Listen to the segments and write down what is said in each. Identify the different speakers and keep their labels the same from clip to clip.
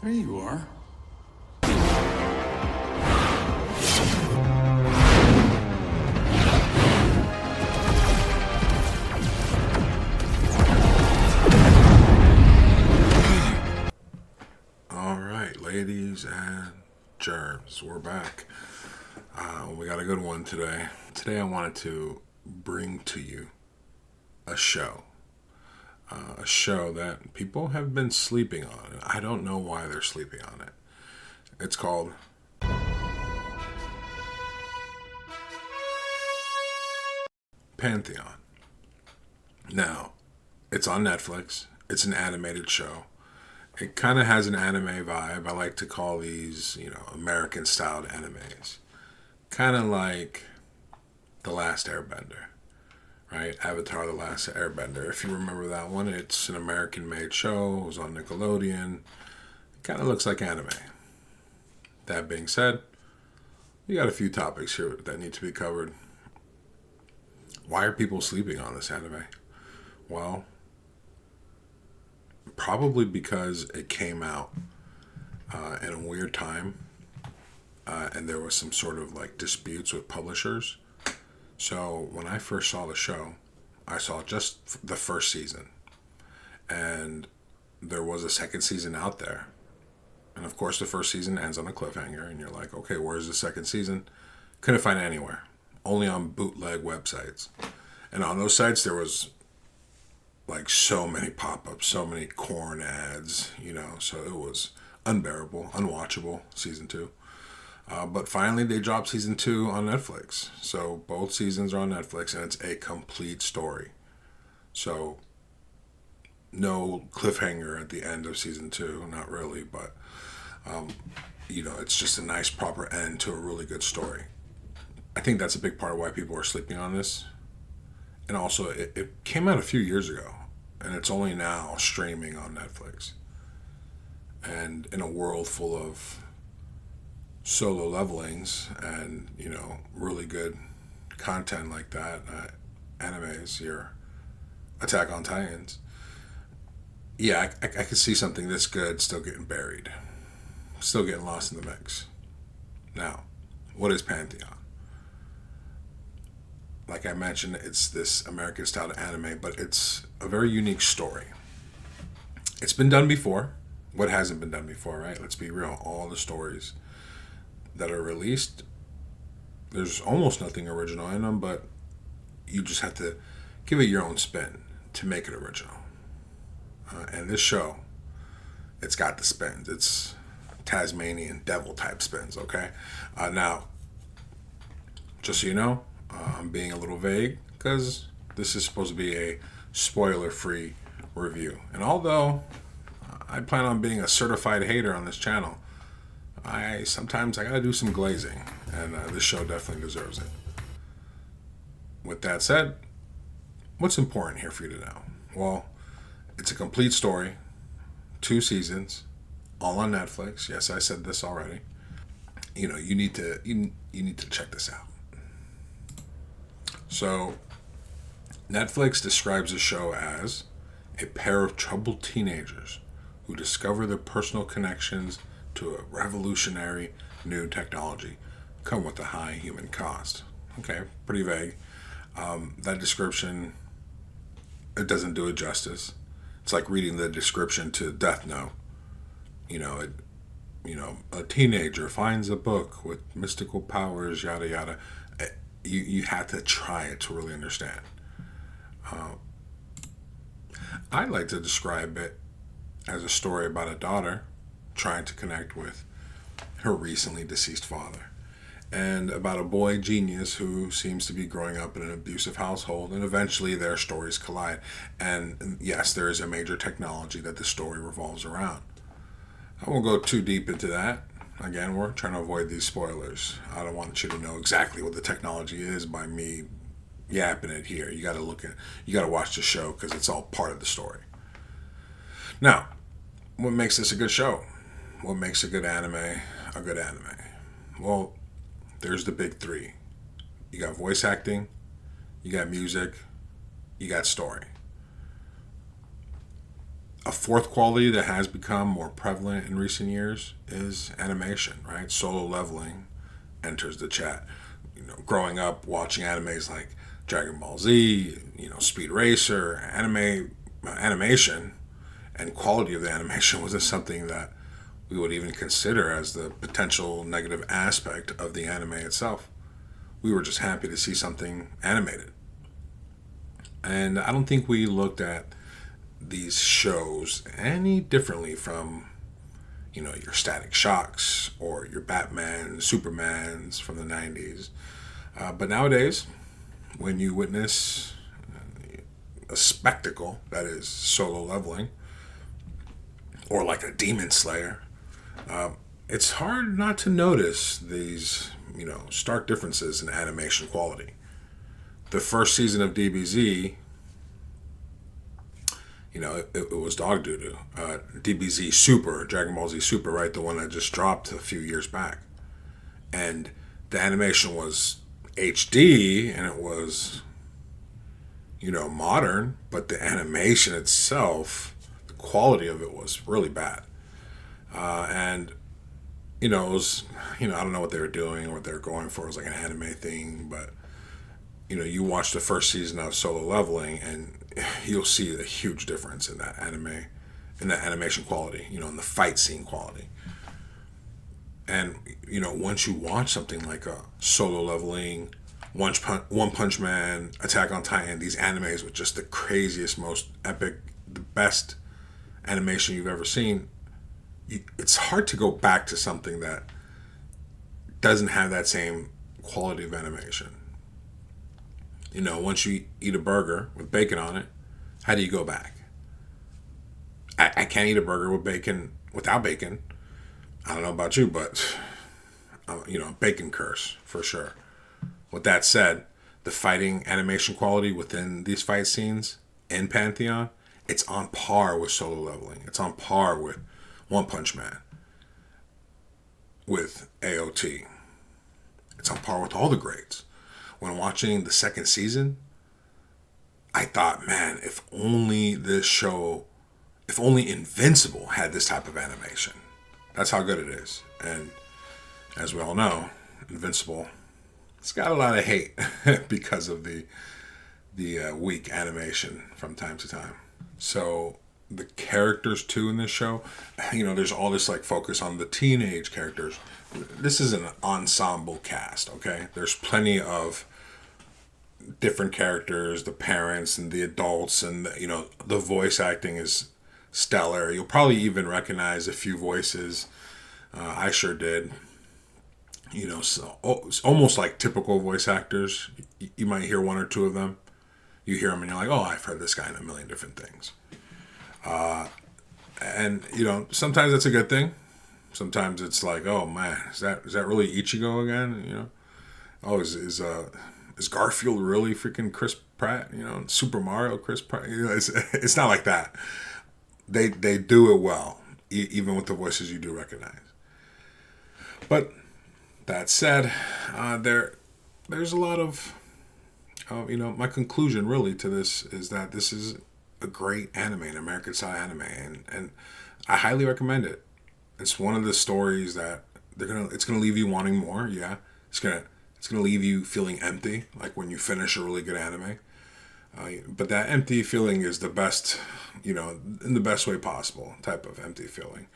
Speaker 1: There you are.
Speaker 2: All right, ladies and germs, we're back. We got a good one today. Today I wanted to bring to you a show that people have been sleeping on. And I don't know why they're sleeping on it. It's called Pantheon. Now, it's on Netflix. It's an animated show. It kind of has an anime vibe. I like to call these, American-styled animes. Kind of like The Last Airbender, right? Avatar: The Last Airbender. If you remember that one, it's an American-made show. It was on Nickelodeon. It kind of looks like anime. That being said, we got a few topics here that need to be covered. Why are people sleeping on this anime? Well, probably because it came out in a weird time, and there was some sort of like disputes with publishers. So when I first saw the show, I saw just the first season, and there was a second season out there. And of course, the first season ends on a cliffhanger, and you're like, okay, where's the second season? Couldn't find it anywhere, only on bootleg websites. And on those sites, there was like so many pop-ups, so many corn ads, so it was unbearable, unwatchable, season 2. But finally, they dropped season 2 on Netflix. So both seasons are on Netflix, and it's a complete story. So no cliffhanger at the end of season 2, not really, but it's just a nice proper end to a really good story. I think that's a big part of why people are sleeping on this. And also, it came out a few years ago, and it's only now streaming on Netflix. And in a world full of solo levelings and, really good content like that, animes, your Attack on Titans, yeah, I could see something this good still getting buried, still getting lost in the mix. Now, what is Pantheon? Like I mentioned, it's this American-style anime, but it's a very unique story. It's been done before. What hasn't been done before, right? Let's be real. All the stories that are released, there's almost nothing original in them, but you just have to give it your own spin to make it original. And this show, it's got the spins. It's Tasmanian devil-type spins, okay? Now, just so you know, I'm being a little vague because this is supposed to be a spoiler-free review. And although I plan on being a certified hater on this channel, sometimes I gotta do some glazing, and this show definitely deserves it. With that said, what's important here for you to know? Well, it's a complete story, 2 seasons, all on Netflix. Yes, I said this already. You need to check this out. So, Netflix describes the show as a pair of troubled teenagers who discover their personal connections to a revolutionary new technology come with a high human cost. Okay, pretty vague. That description, it doesn't do it justice. It's like reading the description to Death Note. A teenager finds a book with mystical powers, yada yada. You have to try it to really understand. I like to describe it as a story about a daughter trying to connect with her recently deceased father, and about a boy genius who seems to be growing up in an abusive household, and eventually their stories collide. And yes, there is a major technology that the story revolves around. I won't go too deep into that. Again, we're trying to avoid these spoilers. I don't want you to know exactly what the technology is by me yapping it here. You got to watch the show because it's all part of the story. Now, what makes this a good show? What makes a good anime a good anime? Well, there's the big 3. You got voice acting, you got music, you got story. A fourth quality that has become more prevalent in recent years is animation, right? Solo leveling enters the chat. Growing up watching animes like Dragon Ball Z, Speed Racer, animation and quality of the animation wasn't something that we would even consider as the potential negative aspect of the anime itself. We were just happy to see something animated. And I don't think we looked at these shows any differently from, your Static Shocks or your Batman, Supermans from the 90s. But nowadays, when you witness a spectacle that is solo leveling, or like a Demon Slayer, it's hard not to notice these, stark differences in animation quality. The first season of DBZ, it was dog doo doo. DBZ Super, Dragon Ball Z Super, right? The one that just dropped a few years back. And the animation was HD and it was, modern, but the animation itself, the quality of it was really bad. And, it was, I don't know what they were doing or what they were going for. It was like an anime thing, but, you watch the first season of Solo Leveling and you'll see a huge difference in that in that animation quality, in the fight scene quality. And, once you watch something like a Solo Leveling, One Punch Man, Attack on Titan, these animes with just the craziest, most epic, the best animation you've ever seen, it's hard to go back to something that doesn't have that same quality of animation. Once you eat a burger with bacon on it, how do you go back? I can't eat a burger with bacon without bacon. I don't know about you, but bacon curse for sure. With that said, the fighting animation quality within these fight scenes in Pantheon, it's on par with Solo Leveling. It's on par with One Punch Man, with AOT. It's on par with all the greats. When watching the second season, I thought, man, if only Invincible had this type of animation. That's how good it is. And as we all know, Invincible, it's got a lot of hate because of the weak animation from time to time. So the characters too in this show, there's all this like focus on the teenage characters. This is an ensemble cast, okay? There's plenty of different characters, the parents and the adults, and the voice acting is stellar. You'll probably even recognize a few voices. I sure did. So it's almost like typical voice actors. You might hear one or two of them. You hear them and you're like, oh, I've heard this guy in a million different things. And sometimes that's a good thing. Sometimes it's like, oh man, is that really Ichigo again? Oh, is Garfield really freaking Chris Pratt? Super Mario Chris Pratt? It's not like that. They do it well, even with the voices you do recognize. But that said, there's a lot of, my conclusion really to this is that this is a great anime, an American style anime, and I highly recommend it. It's one of the stories that it's gonna leave you wanting more. Yeah, it's gonna leave you feeling empty, like when you finish a really good anime. But that empty feeling is the best, in the best way possible type of empty feeling.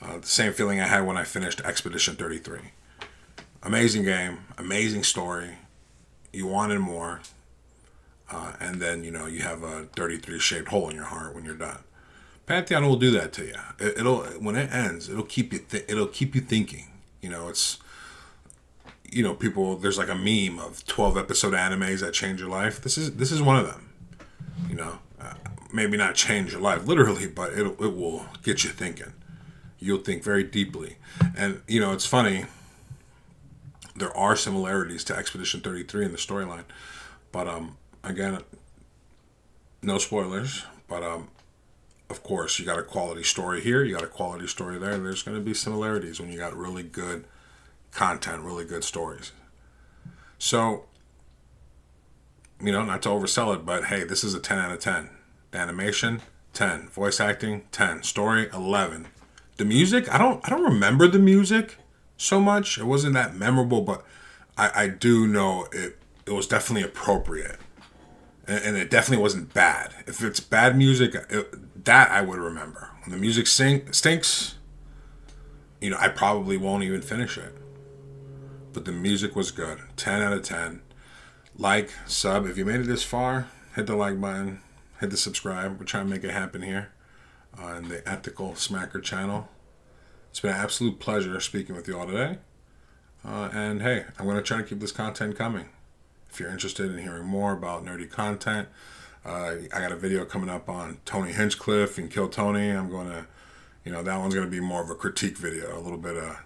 Speaker 2: The same feeling I had when I finished Expedition 33. Amazing game, amazing story. You wanted more, and then you have a 33 shaped hole in your heart when you're done. Pantheon will do that to you. It'll when it ends, it'll keep you thinking. It's people. There's like a meme of 12 episode animes that change your life. This is one of them. Maybe not change your life literally, but it will get you thinking. You'll think very deeply, and it's funny. There are similarities to Expedition 33 in the storyline, but again, no spoilers. But of course, you got a quality story here, you got a quality story there. There's going to be similarities when you got really good content, really good stories. So, not to oversell it, but hey, this is a 10 out of 10. The animation, 10. Voice acting, 10. Story, 11. The music, I don't remember the music so much. It wasn't that memorable, but I do know it was definitely appropriate. And it definitely wasn't bad. If it's bad music, that I would remember. When the music stinks, I probably won't even finish it. But the music was good. 10 out of 10. Like, sub. If you made it this far, hit the like button. Hit the subscribe. We're trying to make it happen here on the Ethical Smacker channel. It's been an absolute pleasure speaking with you all today. And hey, I'm going to try to keep this content coming. If you're interested in hearing more about nerdy content, I got a video coming up on Tony Hinchcliffe and Kill Tony. I'm going to, that one's going to be more of a critique video. A little bit of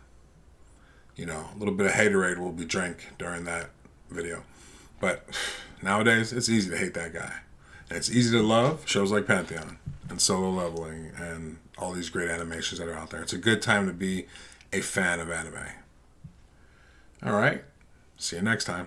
Speaker 2: haterade will be drank during that video. But nowadays, it's easy to hate that guy. And it's easy to love shows like Pantheon and Solo Leveling and all these great animations that are out there. It's a good time to be a fan of anime. All right. See you next time.